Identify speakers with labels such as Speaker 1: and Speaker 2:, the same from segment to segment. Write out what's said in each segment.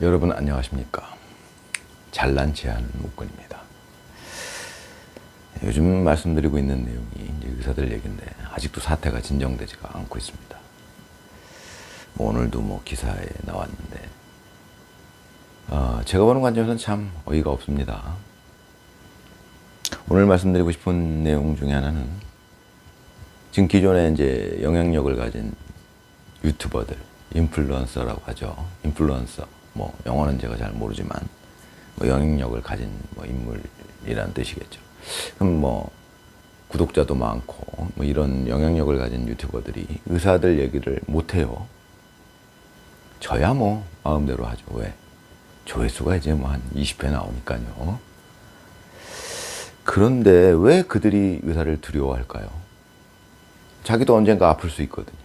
Speaker 1: 여러분 안녕하십니까? 잘난 체하는 목건입니다. 요즘 말씀드리고 있는 내용이 이제 의사들 얘기인데 아직도 사태가 진정되지가 않고 있습니다. 오늘도 기사에 나왔는데 제가 보는 관점에서는 참 어이가 없습니다. 오늘 말씀드리고 싶은 내용 중에 하나는 지금 기존에 이제 영향력을 가진 유튜버들, 인플루언서라고 하죠. 인플루언서, 영어는 제가 잘 모르지만 영향력을 가진 인물이라는 뜻이겠죠. 그럼 구독자도 많고 이런 영향력을 가진 유튜버들이 의사들 얘기를 못 해요. 저야 마음대로 하죠. 왜? 조회수가 이제 한 20회 나오니까요. 그런데 왜 그들이 의사를 두려워할까요? 자기도 언젠가 아플 수 있거든요.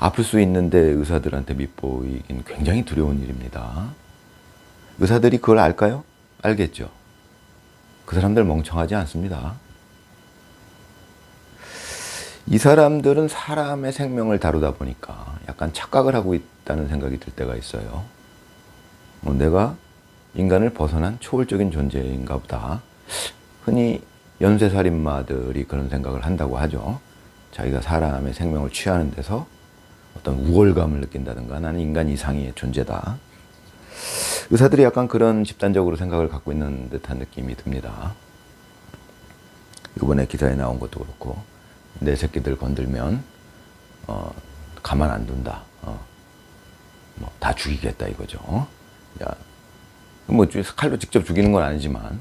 Speaker 1: 아플 수 있는데 의사들한테 밉보이긴 굉장히 두려운 일입니다. 의사들이 그걸 알까요? 알겠죠. 그 사람들 멍청하지 않습니다. 이 사람들은 사람의 생명을 다루다 보니까 약간 착각을 하고 있다는 생각이 들 때가 있어요. 내가 인간을 벗어난 초월적인 존재인가 보다. 흔히 연쇄살인마들이 그런 생각을 한다고 하죠. 자기가 사람의 생명을 취하는 데서 어떤 우월감을 느낀다든가 나는 인간 이상의 존재다. 의사들이 약간 그런 집단적으로 생각을 갖고 있는 듯한 느낌이 듭니다. 이번에 기사에 나온 것도 그렇고 내 새끼들 건들면 가만 안 둔다. 다 죽이겠다 이거죠. 야, 칼로 직접 죽이는 건 아니지만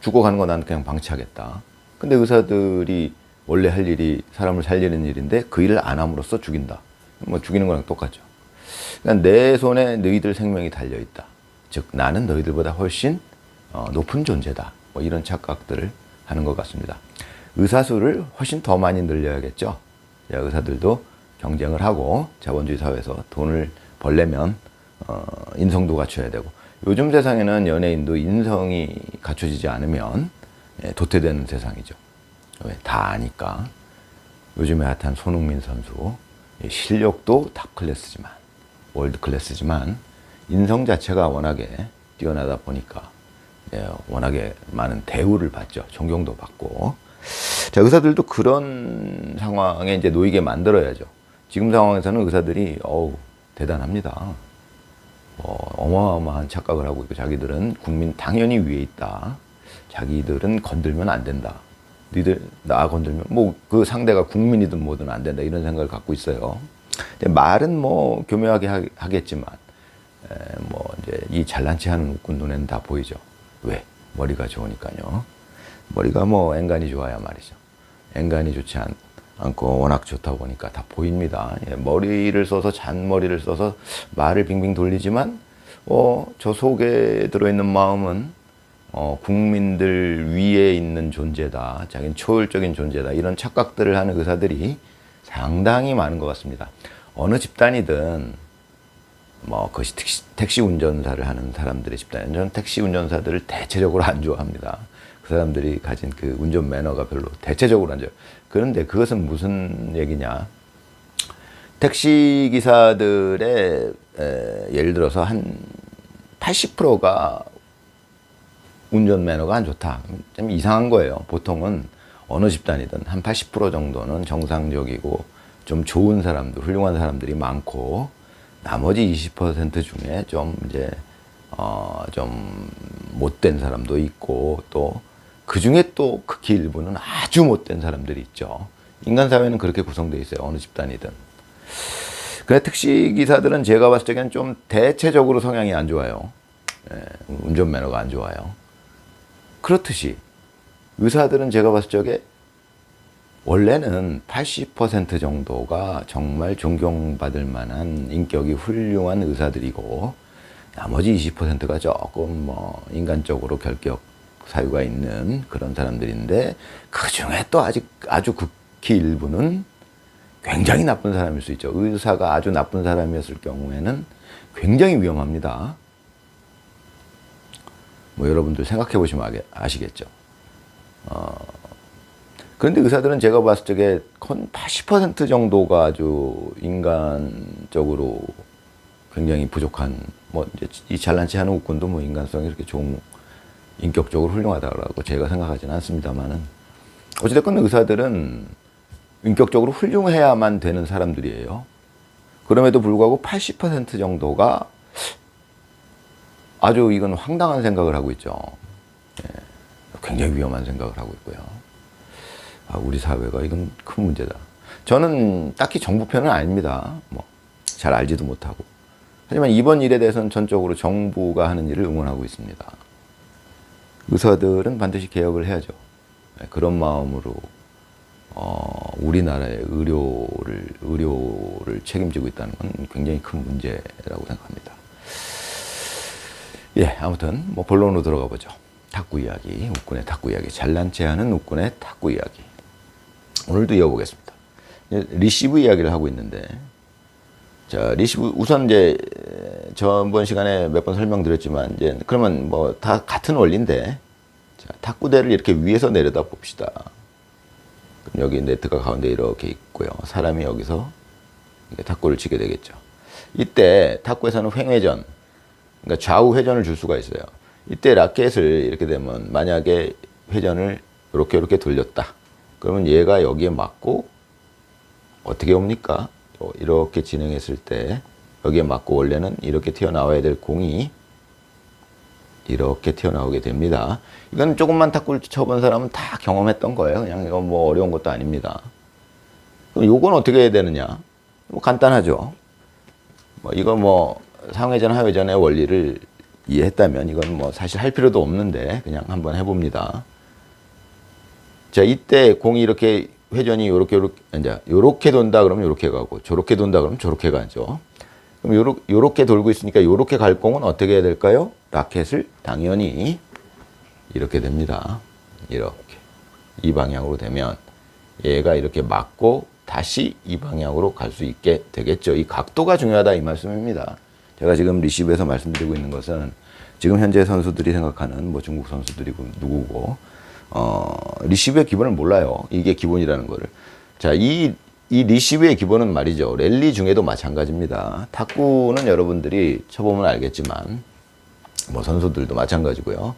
Speaker 1: 죽어가는 건 난 그냥 방치하겠다. 근데 의사들이 원래 할 일이 사람을 살리는 일인데 그 일을 안 함으로써 죽인다. 죽이는 거랑 똑같죠. 그러니까 내 손에 너희들 생명이 달려있다. 즉 나는 너희들보다 훨씬 높은 존재다. 이런 착각들을 하는 것 같습니다. 의사 수를 훨씬 더 많이 늘려야겠죠. 의사들도 경쟁을 하고 자본주의 사회에서 돈을 벌려면 인성도 갖춰야 되고 요즘 세상에는 연예인도 인성이 갖춰지지 않으면 도태되는 세상이죠. 왜? 다 아니까. 요즘에 핫한 손흥민 선수 실력도 탑 클래스지만 월드 클래스지만 인성 자체가 워낙에 뛰어나다 보니까 워낙에 많은 대우를 받죠. 존경도 받고. 자, 의사들도 그런 상황에 이제 놓이게 만들어야죠. 지금 상황에서는 의사들이 대단합니다. 어마어마한 착각을 하고 있고 자기들은 국민 당연히 위에 있다. 자기들은 건들면 안 된다. 니들 나 건들면 그 상대가 국민이든 뭐든 안 된다 이런 생각을 갖고 있어요. 근데 말은 교묘하게 하겠지만 이제 이 잘난 체하는 웃군 눈에는 다 보이죠. 왜? 머리가 좋으니까요. 머리가 앵간히 좋아야 말이죠. 앵간히 좋지 않고 워낙 좋다 보니까 다 보입니다. 머리를 써서 잔머리를 써서 말을 빙빙 돌리지만 저 속에 들어있는 마음은 국민들 위에 있는 존재다. 자기는 초월적인 존재다. 이런 착각들을 하는 의사들이 상당히 많은 것 같습니다. 어느 집단이든 그것이 택시 운전사를 하는 사람들의 집단이든 저는 택시 운전사들을 대체적으로 안 좋아합니다. 그 사람들이 가진 그 운전 매너가 별로 대체적으로 안 좋아요. 그런데 그것은 무슨 얘기냐. 택시 기사들의 예를 들어서 한 80%가 운전 매너가 안 좋다. 좀 이상한 거예요. 보통은 어느 집단이든 한 80% 정도는 정상적이고 좀 좋은 사람들, 훌륭한 사람들이 많고 나머지 20% 중에 좀 못된 사람도 있고 또 그 중에 또 극히 일부는 아주 못된 사람들이 있죠. 인간 사회는 그렇게 구성되어 있어요. 어느 집단이든. 그래 택시 기사들은 제가 봤을 적에는 좀 대체적으로 성향이 안 좋아요. 운전 매너가 안 좋아요. 그렇듯이 의사들은 제가 봤을 적에 원래는 80% 정도가 정말 존경받을 만한 인격이 훌륭한 의사들이고 나머지 20%가 조금 인간적으로 결격 사유가 있는 그런 사람들인데 그 중에 또 아주 극히 일부는 굉장히 나쁜 사람일 수 있죠. 의사가 아주 나쁜 사람이었을 경우에는 굉장히 위험합니다. 여러분들 생각해 보시면 아시겠죠. 그런데 의사들은 제가 봤을 적에 80% 정도가 아주 인간적으로 굉장히 부족한, 뭐 이제 이 잘난 체 하는 웃군도 뭐 인간성이 이렇게 좋은, 인격적으로 훌륭하다고 제가 생각하지는 않습니다만은, 어찌됐건 의사들은 인격적으로 훌륭해야만 되는 사람들이에요. 그럼에도 불구하고 80% 정도가 아주 이건 황당한 생각을 하고 있죠. 예, 굉장히 위험한 생각을 하고 있고요. 아, 우리 사회가 이건 큰 문제다. 저는 딱히 정부 편은 아닙니다. 뭐 잘 알지도 못하고. 하지만 이번 일에 대해서는 전적으로 정부가 하는 일을 응원하고 있습니다. 의사들은 반드시 개혁을 해야죠. 예, 그런 마음으로 우리나라의 의료를 책임지고 있다는 건 굉장히 큰 문제라고 생각합니다. 예, 아무튼 뭐 본론으로 들어가 보죠. 탁구 이야기, uk군의 탁구 이야기, 잘난 체하는 uk군의 탁구 이야기. 오늘도 이어보겠습니다. 리시브 이야기를 하고 있는데, 자, 리시브 우선 이제 전번 시간에 몇 번 설명드렸지만, 이제 그러면 뭐 다 같은 원리인데, 자, 탁구대를 이렇게 위에서 내려다 봅시다. 그럼 여기 네트가 가운데 이렇게 있고요. 사람이 여기서 탁구를 치게 되겠죠. 이때 탁구에서는 횡회전, 그러니까 좌우 회전을 줄 수가 있어요. 이때 라켓을 이렇게 되면 만약에 회전을 이렇게 돌렸다. 그러면 얘가 여기에 맞고 어떻게 옵니까? 이렇게 진행했을 때 여기에 맞고 원래는 이렇게 튀어나와야 될 공이 이렇게 튀어나오게 됩니다. 이건 조금만 탁구를 쳐본 사람은 다 경험했던 거예요. 그냥 이건 뭐 어려운 것도 아닙니다. 그럼 요건 어떻게 해야 되느냐? 뭐 간단하죠. 뭐 이거 뭐 상회전 하회전의 원리를 이해했다면 이건 뭐 사실 할 필요도 없는데 그냥 한번 해봅니다. 자, 이때 공이 이렇게 회전이 요렇게 돈다 그러면 요렇게 가고, 저렇게 돈다 그러면 저렇게 가죠. 그럼 요렇게 돌고 있으니까 요렇게 갈 공은 어떻게 해야 될까요? 라켓을 당연히 이렇게 됩니다. 이렇게. 이 방향으로 되면 얘가 이렇게 맞고 다시 이 방향으로 갈 수 있게 되겠죠. 이 각도가 중요하다 이 말씀입니다. 제가 지금 리시브에서 말씀드리고 있는 것은 지금 현재 선수들이 생각하는 뭐 중국 선수들이고 누구고, 리시브의 기본을 몰라요. 이게 기본이라는 거를. 자, 이 리시브의 기본은 말이죠. 랠리 중에도 마찬가지입니다. 탁구는 여러분들이 쳐보면 알겠지만, 뭐 선수들도 마찬가지고요.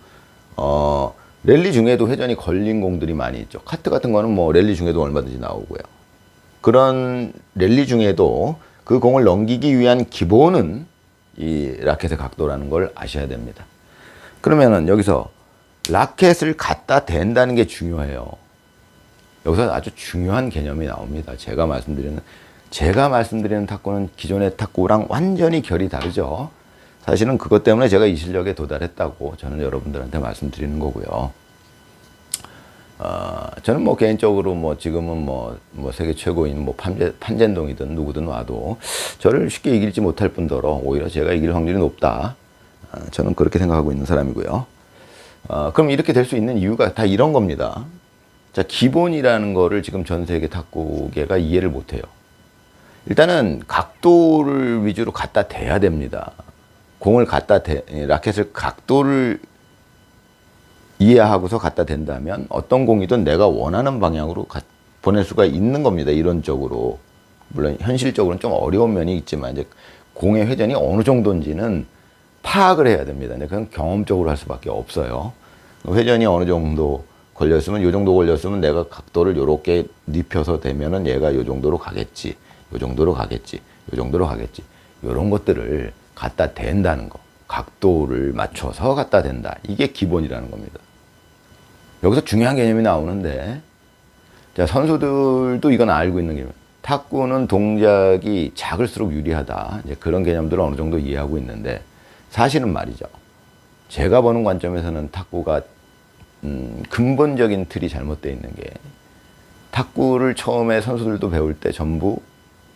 Speaker 1: 랠리 중에도 회전이 걸린 공들이 많이 있죠. 카트 같은 거는 뭐 랠리 중에도 얼마든지 나오고요. 그런 랠리 중에도 그 공을 넘기기 위한 기본은 이 라켓의 각도라는 걸 아셔야 됩니다. 그러면은 여기서 라켓을 갖다 댄다는 게 중요해요. 여기서 아주 중요한 개념이 나옵니다. 제가 말씀드리는 탁구는 기존의 탁구랑 완전히 결이 다르죠. 사실은 그것 때문에 제가 이 실력에 도달했다고 저는 여러분들한테 말씀드리는 거고요. 저는 뭐 개인적으로 뭐 지금은 뭐 세계 최고인 뭐 판젠동이든 누구든 와도 저를 쉽게 이길지 못할 뿐더러 오히려 제가 이길 확률이 높다. 저는 그렇게 생각하고 있는 사람이고요. 그럼 이렇게 될 수 있는 이유가 다 이런 겁니다. 자, 기본이라는 거를 지금 전 세계 탁구계가 이해를 못 해요. 일단은 각도를 위주로 갖다 대야 됩니다. 라켓을 각도를 이해하고서 갖다 댄다면 어떤 공이든 내가 원하는 방향으로 보낼 수가 있는 겁니다. 이론적으로. 물론 현실적으로는 좀 어려운 면이 있지만 이제 공의 회전이 어느 정도인지는 파악을 해야 됩니다. 근데 그건 경험적으로 할 수밖에 없어요. 회전이 어느 정도 걸렸으면, 요 정도 걸렸으면 내가 각도를 요렇게 눕혀서 대면은 얘가 요 정도로 가겠지. 요 정도로 가겠지. 요 정도로 가겠지. 요런 것들을 갖다 댄다는 거. 각도를 맞춰서 갖다 댄다. 이게 기본이라는 겁니다. 여기서 중요한 개념이 나오는데, 자, 선수들도 이건 알고 있는 개념. 탁구는 동작이 작을수록 유리하다. 이제 그런 개념들을 어느 정도 이해하고 있는데, 사실은 말이죠. 제가 보는 관점에서는 탁구가 근본적인 틀이 잘못되어 있는 게, 탁구를 처음에 선수들도 배울 때 전부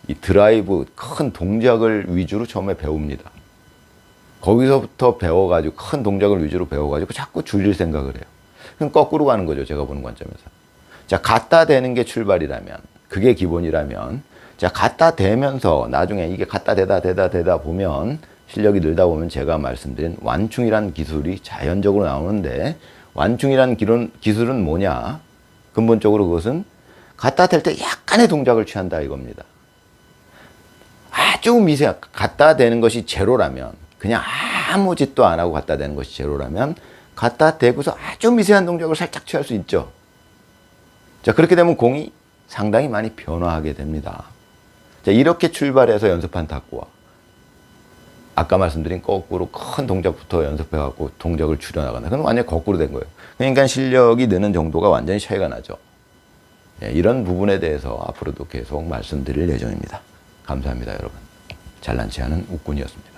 Speaker 1: 이 드라이브 큰 동작을 위주로 처음에 배웁니다. 거기서부터 배워가지고 큰 동작을 위주로 배워가지고 자꾸 줄일 생각을 해요. 그럼 거꾸로 가는 거죠. 제가 보는 관점에서. 자, 갖다 대는 게 출발이라면, 그게 기본이라면, 자, 갖다 대면서 나중에 이게 갖다 대다 보면 실력이 늘다 보면 제가 말씀드린 완충이라는 기술이 자연적으로 나오는데, 완충이라는 기술은 뭐냐? 근본적으로 그것은 갖다 댈 때 약간의 동작을 취한다 이겁니다. 아주 갖다 대는 것이 제로라면, 그냥 아무 짓도 안 하고 갖다 대는 것이 제로라면 갖다 대고서 아주 미세한 동작을 살짝 취할 수 있죠. 자, 그렇게 되면 공이 상당히 많이 변화하게 됩니다. 자, 이렇게 출발해서 연습한 탁구와 아까 말씀드린 거꾸로 큰 동작부터 연습해갖고 동작을 줄여나간다. 그건 완전히 거꾸로 된 거예요. 그러니까 실력이 느는 정도가 완전히 차이가 나죠. 예, 이런 부분에 대해서 앞으로도 계속 말씀드릴 예정입니다. 감사합니다, 여러분. 잘난 체 하는 욱군이었습니다.